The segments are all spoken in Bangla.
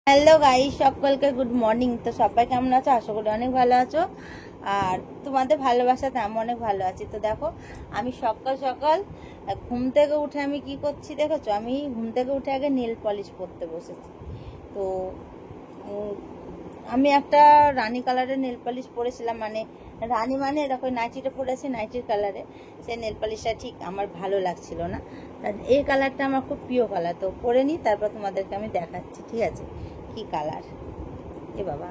হ্যালো গাইস, সকলকে গুড মর্নিং। তো সবাই কেমন আছো? আশা করি অনেক ভালো আছো। আর তোমাদের ভালোবাসাতে আমি অনেক ভালো আছি। তো দেখো, আমি সকাল সকাল ঘুম থেকে উঠে আমি কি করছি দেখেছো? আমি ঘুম থেকে উঠে আগে নেল পলিশ করতে বসেছি। তো আমি একটা রানী কালারের নেল পলিশ পরেছিলাম, মানে রানী মানে এরকম নাইটিটা পরেছি নাইটির কালারে। সেই নেল পলিশটা ঠিক আমার ভালো লাগছিল না। এই কালারটা আমার খুব প্রিয় কালার, তো পরে নিই, তারপর তোমাদেরকে আমি দেখাচ্ছি, ঠিক আছে? কি কালার। এ বাবা,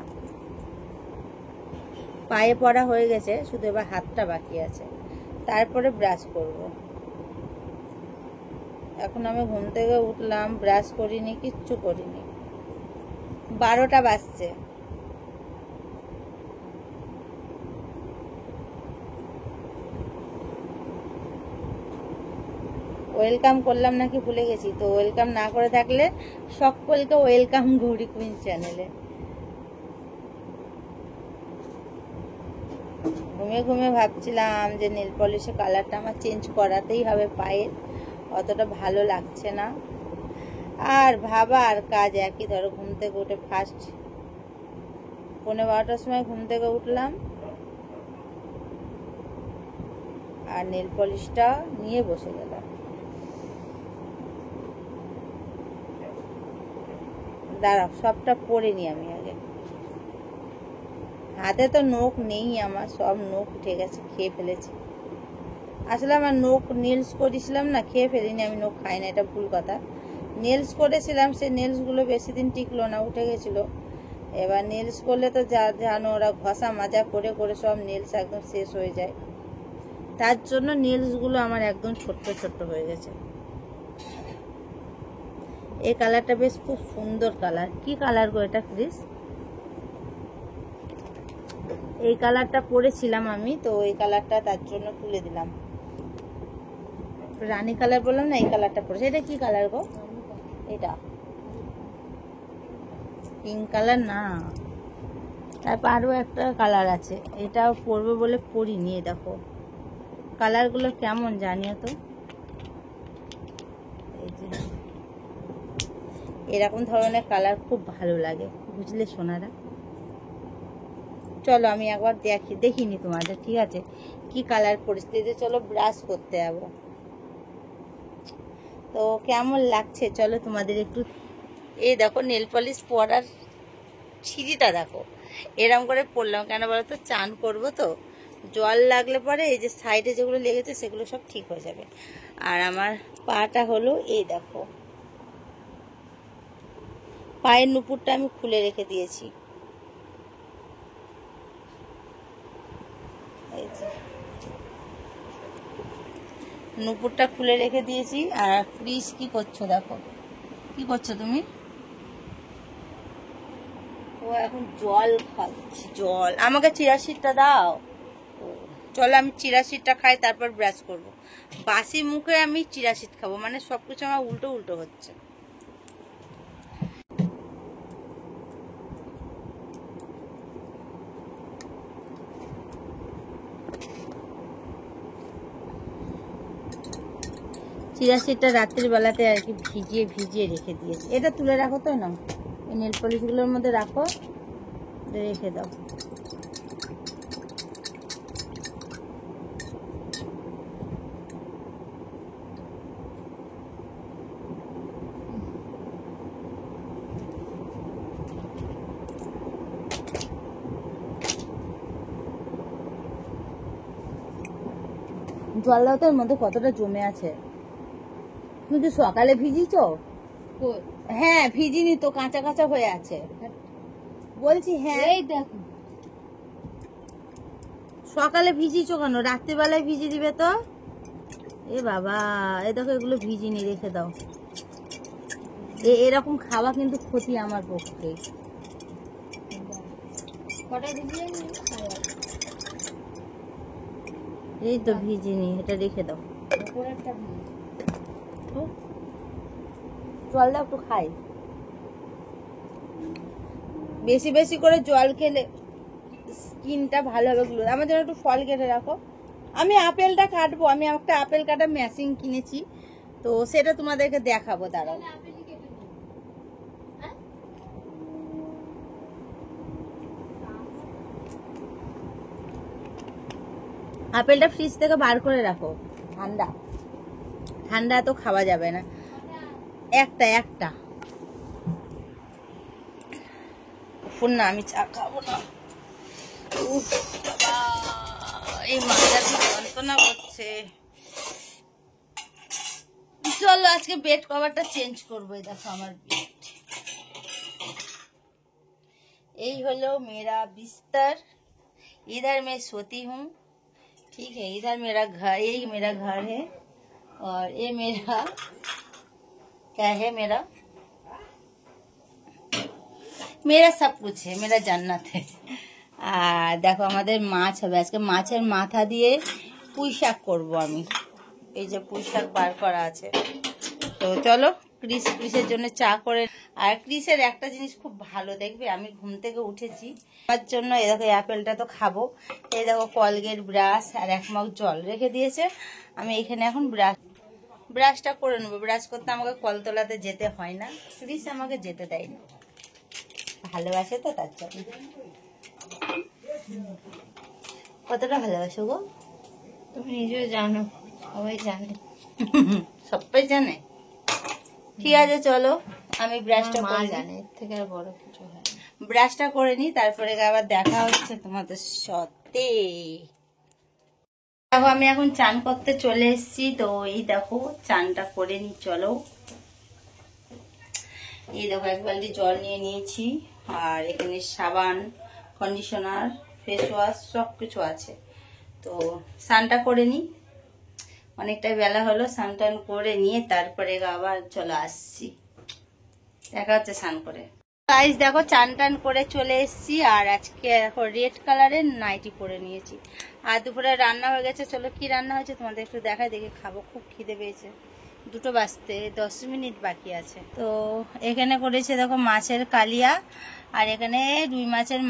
পায়ে পড়া হয়ে গেছে, শুধু এবার হাতটা বাকি আছে, তারপরে ব্রাশ করব। এখন আমি ঘুম থেকে উঠলাম, ব্রাশ করিনি, কিচ্ছু করিনি, 12টা বাজছে। ওয়েলকাম করলাম নাকি ভুলে গেছি, তো ওয়েলকাম না করে থাকলে সকলকে ওয়েলকাম গৌরী কুইন চ্যানেলে। ঘুমে ঘুমে ভাবছিলাম যে নেল পলিশের কালারটা আমার চেঞ্জ করাতেই হবে, পায়ের অতটা ভালো লাগছে না। আর ভাবা আর কাজ একই, ধরো ঘুম থেকে উঠে ফার্স্ট 12:15টার সময় ঘুম থেকে উঠলাম, আর নেল পলিশটা নিয়ে বসে গেলাম। দাঁড়াও, সবটা পরে নি আমি আগে। হাতে তো নখ নেই, আমার সব নখ উঠে গেছে, খেয়ে ফেলেছি। আসলে আমার নখ নেলস করেছিলাম না, খেয়ে ফেলিনি, আমি নখ খাই না, এটা ভুল কথা। নেলস করেছিলাম, সে নেলসগুলো বেশি দিন টিকলো না, উঠে গেছিলো। এবার নেলস করলে তো জানো, ওরা ঘষা মাজা করে করে সব নেলস একদম শেষ হয়ে যায়। তার জন্য নেলসগুলো আমার একদম ছোট্ট ছোট্ট হয়ে গেছে। এই কালারটা বেশ খুব সুন্দর কালার। কি কালার গো এটা ক্রিস? এই কালারটা পরেছিলাম আমি, তো এই কালারটা তার জন্য তুলে দিলাম। রানী কালার বললাম না, এই কালারটা পরেছে। এটা কি কালার গো? এটা পিঙ্ক কালার না, তারপর আরও একটা কালার আছে, এটাও পরবে বলে পরিনি। দেখো কালারগুলো কেমন জানিও তো। এই যে এরকম ধরনের কালার খুব ভালো লাগে, বুঝলে সোনারা? চলো আমি একবার দেখিনি তোমাদের, ঠিক আছে, কি কালার পরিস্থিতি। চলো ব্রাশ করতে যাবো। তো কেমন লাগছে চলো তোমাদের একটু। এই দেখো নেল পলিশ পরার সিঁড়িটা দেখো, এরম করে পরলাম কেন বলো তো? চান করবো তো, জল লাগলে পরে এই যে সাইডে যেগুলো লেগেছে সেগুলো সব ঠিক হয়ে যাবে। আর আমার পাটা হলো, এই দেখো পায়ের নুপুরটা আমি খুলে রেখে দিয়েছি। এই যে নুপুরটা খুলে রেখে দিয়েছি। আর ক্রিস কি করছো দেখো, কি করছো তুমি? ও এখন জল খাচ্ছি, জল। আমাকে চিয়া সিডটা দাও। চলো আমি চিরা সিডটা খাই, তারপর ব্রাশ করব। বাসি মুখে আমি চিরা সিড খাবো, মানে সবকিছু আমার উল্টো উল্টো হচ্ছে। চিরা সিডটা রাত্রির বেলাতে আর কি ভিজিয়ে ভিজিয়ে রেখে দিয়েছি। এটা তুলে রাখো তো, না এই নেল পলিশগুলোর মধ্যে রাখো, রেখে দাও। জল দাও তো, এর মধ্যে কতটা জমে আছে। তুমি কি সকালে ভিজিছ? হ্যাঁ ভিজিনি তো, কাঁচা কাঁচা হয়ে আছে বলছি। হ্যাঁ এই দেখো, সকালে ভিজিছো কেন? রাত্রিবেলায় ভিজি দিবে তো। এ বাবা, এ দেখো এগুলো ভিজিনি, রেখে দাও। এরকম খাওয়া কিন্তু ক্ষতি আমার পক্ষে। এই তো ভিজিনি, এটা রেখে দাও। জল দাও একটু খাই। বেশি বেশি করে জল খেলে স্কিনটা ভালো হবে, গ্লো। আমার জন্য একটু ফল কেটে রাখো। আমি আপেলটা কাটবো, আমি একটা আপেল কাটা মেশিন কিনেছি, তো সেটা তোমাদেরকে দেখাবো, দাঁড়াও। আপেলটা ফ্রিজ থেকে বার করে রাখো, ঠান্ডা ঠান্ডা তো খাওয়া যাবে না। একটা একটা না, আমি চা খাবো না। উফ বাবা, এই মাথাটা যন্ত্রণা করছে। চলো আজকে বেড কভারটা চেঞ্জ করবো। দেখো আমার বেড, এই হলো मेरा बिस्तर, इधर मैं सोती हूँ, ठीक है। इधर मेरा घर, यही मेरा घर है, और ये मेरा क्या है, मेरा सब कुछ है, मेरा जन्नत है। আর দেখো আমাদের মাছ হবে আজকে, মাছের মাথা দিয়ে পুঁই শাক করবো আমি। এই যে পুঁই শাক বার করা আছে। তো চলো ক্রিসের জন্য চা করে। আর ক্রিসের একটা জিনিস খুব ভালো, দেখবে আমি ঘুম থেকে উঠেছি তার জন্য, এই দেখো অ্যাপেলটা তো খাবো। এই দেখো কলগেট ব্রাশ আর 1 মগ জল রেখে দিয়েছে। আমি এখানে এখন ব্রাশটা করে নেবো। ব্রাশ করতে আমাকে কলতলাতে যেতে হয় না, ক্রিস আমাকে যেতে দেয় না, ভালোবাসে তো তার জন্য। কতটা ভালোবাসো গো তুমি নিজেও জানো, সবাই জানে। সবাই জানে। ঠিক আছে চলো আমি ব্রাশটা করে জানে, এর থেকে আর বড় কিছু হয়। ব্রাশটা করে নি, তারপরে আবার দেখা হচ্ছে তোমাদের সাথে। দেখো আমি এখন চান করতে চলে এসেছি। তো এই দেখো চানটা করে নি, চলো। এই দেখো 1 বালতি জল নিয়ে নিয়েছি, আর এখানে সাবান, কন্ডিশনার, ফেস ওয়াশ সবকিছু আছে। তো স্নানটা করে নি, অনেকটা বেলা হলো। স্নান টান করে নিয়ে তারপরে আবার চলে আসছি, দেখা হচ্ছে স্নান করে। গাইস দেখো চান টান করে চলে এসেছি, আর আজকে এখন রেড কালারের নাইটি পরে নিয়েছি। আর দুপুরে রান্না হয়ে গেছে। চলো কি রান্না হয়েছে তোমাদের একটু দেখাই, দেখে খাবো, খুব খিদে পেয়েছে। 2টো বাজতে 10 মিনিট বাকি আছে। তো এখানে করেছে দেখো মাছের কালিয়া, আর এখানে রুই মাছের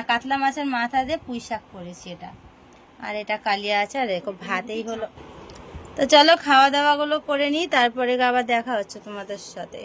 কাতলা মাছের মাথা দিয়ে পুঁই শাক করেছি এটা, আর এটা কালিয়া আছে, আর এরকম ভাতেই হলো। তো চলো খাওয়া দাওয়া গুলো করে নিই, তারপরে আবার দেখা হচ্ছে তোমাদের সাথে।